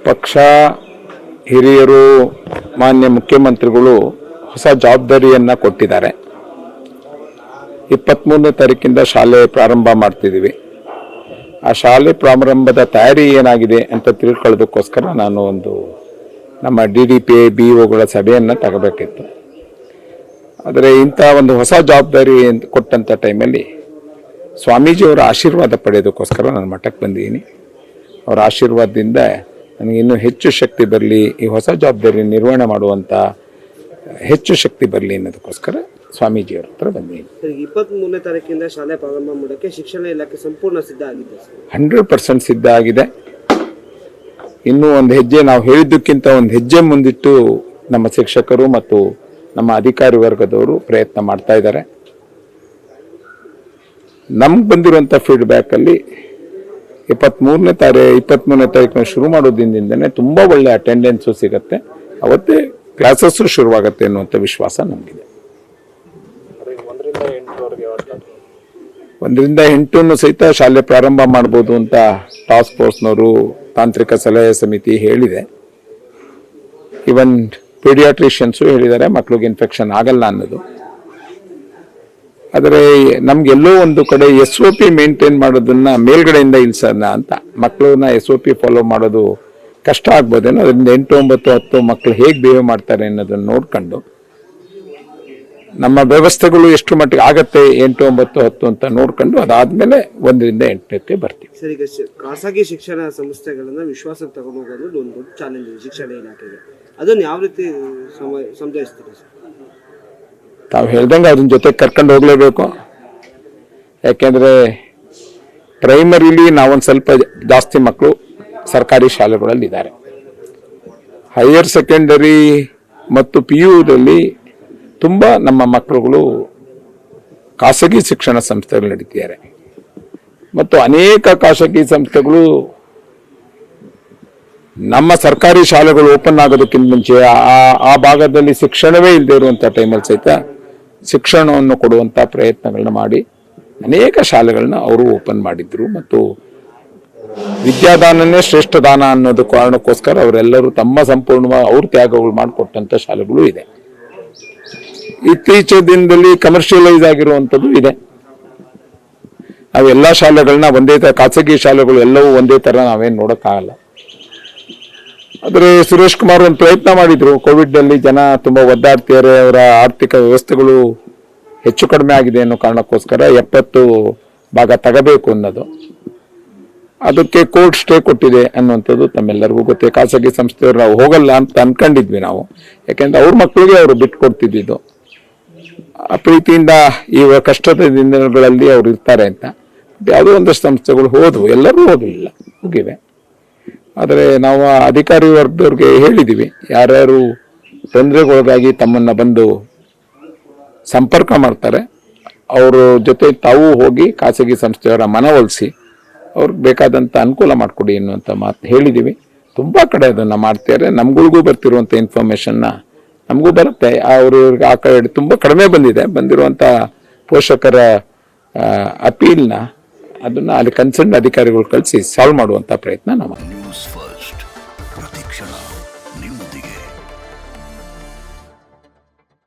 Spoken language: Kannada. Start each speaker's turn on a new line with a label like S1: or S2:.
S1: ಪಕ್ಷ ಹಿರಿಯರು ಮಾನ್ಯ ಮುಖ್ಯಮಂತ್ರಿಗಳು ಹೊಸ ಜವಾಬ್ದಾರಿಯನ್ನು ಕೊಟ್ಟಿದ್ದಾರೆ. 23ನೇ ತಾರೀಕಿಂದ ಶಾಲೆ ಪ್ರಾರಂಭ ಮಾಡ್ತಿದ್ದೀವಿ. ಆ ಶಾಲೆ ಪ್ರಾರಂಭದ ತಯಾರಿ ಏನಾಗಿದೆ ಅಂತ ತಿಳ್ಕೊಳ್ಳೋದಕ್ಕೋಸ್ಕರ ನಾನು ನಮ್ಮ DDPA BOಗಳ ಸಭೆಯನ್ನು ತಗೋಬೇಕಿತ್ತು. ಆದರೆ ಇಂಥ ಒಂದು ಹೊಸ ಜವಾಬ್ದಾರಿ ಕೊಟ್ಟಂಥ ಟೈಮಲ್ಲಿ ಸ್ವಾಮೀಜಿಯವರ ಆಶೀರ್ವಾದ ಪಡೆಯೋದಕ್ಕೋಸ್ಕರ ನಾನು ಮಠಕ್ಕೆ ಬಂದಿದ್ದೀನಿ. ಅವರ ಆಶೀರ್ವಾದದಿಂದ ನನಗೆ ಇನ್ನೂ ಹೆಚ್ಚು ಶಕ್ತಿ ಬರಲಿ, ಈ ಹೊಸ ಜವಾಬ್ದಾರಿ ನಿರ್ವಹಣೆ ಮಾಡುವಂಥ ಹೆಚ್ಚು ಶಕ್ತಿ ಬರಲಿ ಅನ್ನೋದಕ್ಕೋಸ್ಕರ ಸ್ವಾಮೀಜಿಯವರ ಹತ್ರ ಬಂದಿದ್ದೀನಿ.
S2: 23ನೇ ತಾರೀಕಿಂದ ಶಾಲೆ ಪ್ರಾರಂಭ ಮಾಡೋಕ್ಕೆ ಶಿಕ್ಷಣ ಇಲಾಖೆ ಸಂಪೂರ್ಣ ಸಿದ್ಧ ಆಗಿದೆ.
S1: 100% ಸಿದ್ಧ ಆಗಿದೆ. ಇನ್ನೂ ಒಂದು ಹೆಜ್ಜೆ ನಾವು ಹೇಳಿದ್ದಕ್ಕಿಂತ ಒಂದು ಹೆಜ್ಜೆ ಮುಂದಿಟ್ಟು ನಮ್ಮ ಶಿಕ್ಷಕರು ಮತ್ತು ನಮ್ಮ ಅಧಿಕಾರಿ ವರ್ಗದವರು ಪ್ರಯತ್ನ ಮಾಡ್ತಾ ಇದ್ದಾರೆ. ನಮ್ಗೆ ಬಂದಿರುವಂಥ ಫೀಡ್ಬ್ಯಾಕಲ್ಲಿ 23ನೇ ತಾರೀಕಿನ ಶುರು ಮಾಡೋದ್ರಿಂದನೇ ತುಂಬ ಒಳ್ಳೆ ಅಟೆಂಡೆನ್ಸು ಸಿಗುತ್ತೆ, ಅವತ್ತೇ ಕ್ಲಾಸಸ್ಸು ಶುರುವಾಗುತ್ತೆ ಅನ್ನುವಂಥ ವಿಶ್ವಾಸ ನಮಗಿದೆ. 1ರಿಂದ 8 ಸಹಿತ ಶಾಲೆ ಪ್ರಾರಂಭ ಮಾಡ್ಬೋದು ಅಂತ ಟಾಸ್ಕ್ ಫೋರ್ಸ್ನವರು, ತಾಂತ್ರಿಕ ಸಲಹೆ ಸಮಿತಿ ಹೇಳಿದೆ. ಈವನ್ ಪೀಡಿಯಾಟ್ರಿಷಿಯನ್ಸು ಹೇಳಿದ್ದಾರೆ ಮಕ್ಳಿಗೆ ಇನ್ಫೆಕ್ಷನ್ ಆಗಲ್ಲ ಅನ್ನೋದು. ಆದರೆ ನಮ್ಗೆಲ್ಲೋ ಒಂದು ಕಡೆ SOP ಮೇಂಟೈನ್ ಮಾಡೋದನ್ನ ಮೇಲ್ಗಡೆಯಿಂದ ಇಳಿಸೋಣ ಅಂತ, ಮಕ್ಕಳನ್ನ SOP ಫಾಲೋ ಮಾಡೋದು ಕಷ್ಟ ಆಗ್ಬೋದೇನೋ, ಅದರಿಂದ 8, 9, 10 ಮಕ್ಕಳು ಹೇಗೆ ಬಿಹೇವ್ ಮಾಡ್ತಾರೆ ಅನ್ನೋದನ್ನ ನೋಡ್ಕೊಂಡು ನಮ್ಮ ವ್ಯವಸ್ಥೆಗಳು ಎಷ್ಟು ಮಟ್ಟಿಗೆ ಆಗತ್ತೆ 8, 9, 10 ಅಂತ ನೋಡ್ಕೊಂಡು ಅದಾದ್ಮೇಲೆ 1ರಿಂದ 8ಕ್ಕೆ ಬರ್ತೀವಿ.
S2: ಸರ್, ಈಗ ಖಾಸಗಿ ಶಿಕ್ಷಣ ಸಂಸ್ಥೆಗಳನ್ನ ವಿಶ್ವಾಸಕ್ಕೆ ತಗೊಂಡು ಹೋಗೋದು ಒಂದು ದೊಡ್ಡ ಚಾಲೆಂಜ್ ಶಿಕ್ಷಣ ಇಲಾಖೆಗೆ. ಅದನ್ನು ಯಾವ ರೀತಿ ಸಮಜಾಯಿಸ್ತೀರಿ ಸರ್?
S1: ತಾವು ಹೇಳ್ದಂಗೆ ಅದ್ರ ಜೊತೆ ಕರ್ಕೊಂಡು ಹೋಗ್ಲೇಬೇಕು. ಯಾಕೆಂದ್ರೆ ಪ್ರೈಮರಿಲಿ ನಾವೊಂದು ಸ್ವಲ್ಪ ಜಾಸ್ತಿ ಮಕ್ಕಳು ಸರ್ಕಾರಿ ಶಾಲೆಗಳಲ್ಲಿ ಇದ್ದಾರೆ. ಹೈಯರ್ ಸೆಕೆಂಡರಿ ಮತ್ತು PUದಲ್ಲಿ ತುಂಬ ನಮ್ಮ ಮಕ್ಕಳುಗಳು ಖಾಸಗಿ ಶಿಕ್ಷಣ ಸಂಸ್ಥೆಗಳು ನಡೀತಿದ್ದಾರೆ. ಮತ್ತು ಅನೇಕ ಖಾಸಗಿ ಸಂಸ್ಥೆಗಳು ನಮ್ಮ ಸರ್ಕಾರಿ ಶಾಲೆಗಳು ಓಪನ್ ಆಗೋದಕ್ಕಿಂತ ಮುಂಚೆ ಆ ಭಾಗದಲ್ಲಿ ಶಿಕ್ಷಣವೇ ಇಲ್ಲದೆ ಇರುವಂಥ ಟೈಮಲ್ಲಿ ಸಹಿತ ಶಿಕ್ಷಣವನ್ನು ಕೊಡುವಂಥ ಪ್ರಯತ್ನಗಳನ್ನ ಮಾಡಿ ಅನೇಕ ಶಾಲೆಗಳನ್ನ ಅವರು ಓಪನ್ ಮಾಡಿದ್ರು. ಮತ್ತು ವಿದ್ಯಾದಾನನೇ ಶ್ರೇಷ್ಠ ದಾನ ಅನ್ನೋದು ಕಾರಣಕ್ಕೋಸ್ಕರ ಅವರೆಲ್ಲರೂ ತಮ್ಮ ಸಂಪೂರ್ಣವಾಗಿ ಅವ್ರ ತ್ಯಾಗಗಳು ಮಾಡಿಕೊಟ್ಟಂಥ ಶಾಲೆಗಳು ಇದೆ. ಇತ್ತೀಚಿನ ದಿನದಲ್ಲಿ ಕಮರ್ಷಿಯಲೈಸ್ ಆಗಿರುವಂಥದ್ದು ಇದೆ. ನಾವೆಲ್ಲ ಶಾಲೆಗಳನ್ನ ಒಂದೇ ತರ, ಖಾಸಗಿ ಶಾಲೆಗಳು ಎಲ್ಲವೂ ಒಂದೇ ತರ ನಾವೇನು ನೋಡೋಕ್ಕಾಗಲ್ಲ. ಆದರೆ ಸುರೇಶ್ ಕುಮಾರ್ ಒಂದು ಪ್ರಯತ್ನ ಮಾಡಿದ್ರು. ಕೋವಿಡ್ ಅಲ್ಲಿ ಜನ ತುಂಬಾ ಒದ್ದಾಡ್ತಿದ್ದಾರೆ, ಅವರ ಆರ್ಥಿಕ ವ್ಯವಸ್ಥೆಗಳು ಹೆಚ್ಚು ಕಡಿಮೆ ಆಗಿದೆ ಅನ್ನೋ ಕಾರಣಕ್ಕೋಸ್ಕರ 70 ಭಾಗ ತಗಬೇಕು ಅನ್ನೋದು, ಅದಕ್ಕೆ ಕೋರ್ಟ್ ಸ್ಟೇ ಕೊಟ್ಟಿದೆ ಅನ್ನುವಂಥದ್ದು ತಮ್ಮೆಲ್ಲರಿಗೂ ಗೊತ್ತೇ. ಖಾಸಗಿ ಸಂಸ್ಥೆಯವರು ನಾವು ಹೋಗಲ್ಲ ಅಂತ ಅನ್ಕೊಂಡಿದ್ವಿ ನಾವು, ಯಾಕೆಂದ್ರೆ ಅವ್ರ ಮಕ್ಕಳಿಗೆ ಅವರು ಬಿಟ್ಟು ಕೊಡ್ತಿದ್ದು ಆ ಪ್ರೀತಿಯಿಂದ ಈ ಕಷ್ಟದ ದಿನಗಳಲ್ಲಿ ಅವ್ರು ಇರ್ತಾರೆ ಅಂತ. ಯಾವುದೋ ಒಂದಷ್ಟು ಸಂಸ್ಥೆಗಳು ಹೋದ್ವು, ಎಲ್ಲರೂ ಹೋಗಲಿಲ್ಲ, ಮುಗಿವೆ. ಆದರೆ ನಾವು ಅಧಿಕಾರಿ ವರ್ಗದವ್ರಿಗೆ ಹೇಳಿದ್ದೀವಿ, ಯಾರ್ಯಾರು ತೊಂದರೆಗೊಳಗಾಗಿ ತಮ್ಮನ್ನ ಬಂದು ಸಂಪರ್ಕ ಮಾಡ್ತಾರೆ ಅವ್ರ ಜೊತೆ ತಾವು ಹೋಗಿ ಖಾಸಗಿ ಸಂಸ್ಥೆಯವರ ಮನವೊಲಿಸಿ ಅವ್ರಿಗೆ ಬೇಕಾದಂಥ ಅನುಕೂಲ ಮಾಡಿಕೊಡಿ ಎನ್ನುವಂಥ ಮಾತು ಹೇಳಿದ್ದೀವಿ. ತುಂಬ ಕಡೆ ಅದನ್ನು ಮಾಡ್ತಾರೆ. ನಮ್ಗಳಿಗೂ ಬರ್ತಿರುವಂಥ ಇನ್ಫಾರ್ಮೇಷನ್ನ ನಮಗೂ ಬರುತ್ತೆ. ಅವ್ರಿಗೆ ಆ ಕಡೆ ತುಂಬ ಕಡಿಮೆ ಬಂದಿರುವಂಥ ಪೋಷಕರ ಅಪೀಲ್ನ ಅದನ್ನು ಅಲ್ಲಿ ಕನ್ಸರ್ನ್ ಅಧಿಕಾರಿಗಳು ಕಳಿಸಿ ಸಾಲ್ವ್ ಮಾಡುವಂಥ ಪ್ರಯತ್ನ ನಾವು